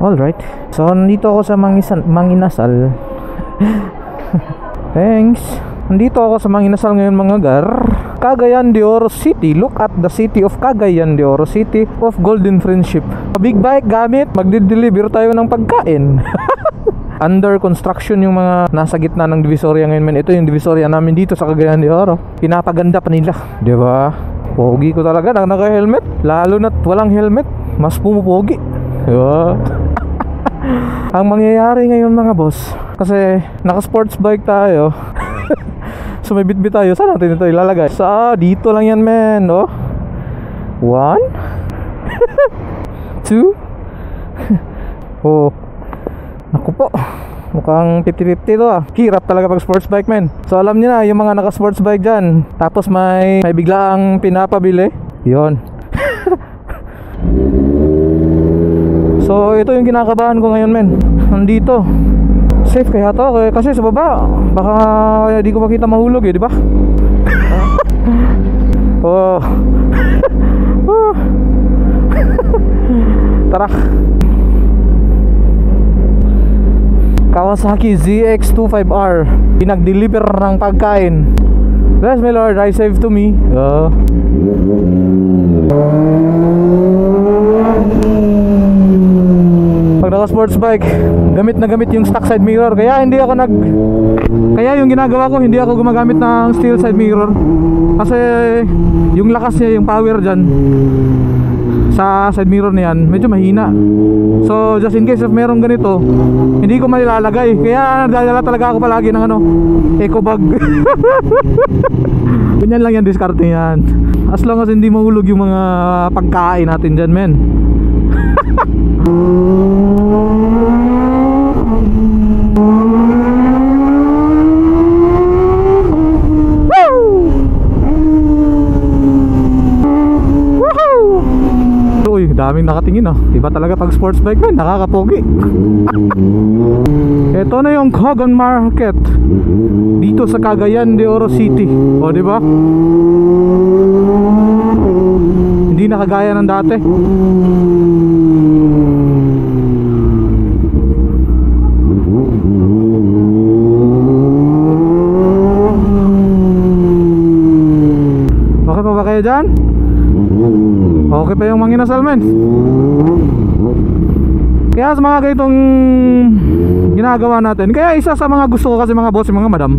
Alright, so nandito ako sa Manginasal. Thanks. Nandito ako sa Manginasal ngayon mga gar. Cagayan de Oro City. Look at the city of Cagayan de Oro, city of golden friendship. Big bike gamit, magdi-deliver tayo ng pagkain. Under construction yung mga nasa gitna ng Divisoria ngayon men. Ito yung Divisoria namin dito sa Cagayan de Oro. Pinapaganda pa nila, di ba? Pogi ko talaga nang naka-helmet. Lalo na't walang helmet, mas pumupogi. Diba? Ang mangyayari ngayon mga boss, kasi naka-sports bike tayo. So may bitbit tayo. Saan natin ito ilalagay? Dito lang yan men, no? 1 2 Oh, naku po, mukhang 50-50 to ah. Hirap talaga pag sports bike men. So alam niyo na yung mga naka-sports bike dyan, tapos may biglaang pinapabili, yon. So ito yung kinakabahan ko ngayon men. Nandito safe kaya to, kasi sa baba baka di ko makita mahulog di ba? Oh. Tara. Kawasaki ZX25R, pinag-deliver ng pagkain. Bless me Lord, I save to me. Pag naka-sports bike, gamit na gamit yung stock side mirror. Kaya yung ginagawa ko, hindi ako gumagamit ng steel side mirror. Kasi yung lakas niya, yung power dyan sa side mirror niyan, medyo mahina. So just in case if merong ganito, hindi ko mailalagay. Kaya nadadala talaga ako palagi ng eco bag. Ganyan lang yan, diskarte yan. As long as hindi mahulog yung mga pagkain natin dyan men. Uy, daming nakatingin Iba talaga pag sports bike man, nakakapogi. Ito na yung Kogan Market dito sa Cagayan de Oro City. O, di ba? Hindi nakagaya ng dati. Okay pa ba kayo dyan? Okay pa yung Manginasal men. Kaya sa mga ganitong ginagawa natin, kaya isa sa mga gusto ko kasi mga boss, mga madam,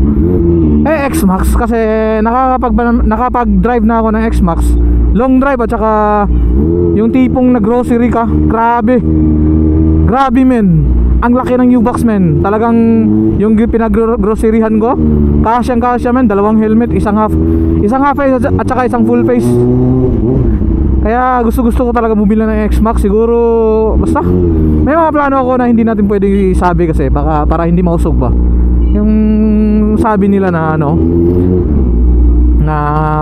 X-Max. Kasi nakapag-drive na ako ng X-Max, long drive at saka yung tipong nag-grocery ka. Grabe men, ang laki ng U-Box men. Talagang yung pinag-groceryhan ko, kasyang-kasya men. 2 helmet, isang half face at saka isang full face. Kaya gusto ko talaga bumili ng X-Max. Siguro, basta may mga plano ako na hindi natin pwede sabi kasi baka para hindi mausog ba. Yung sabi nila na na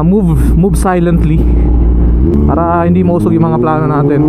move silently, para hindi mausog yung mga plano natin.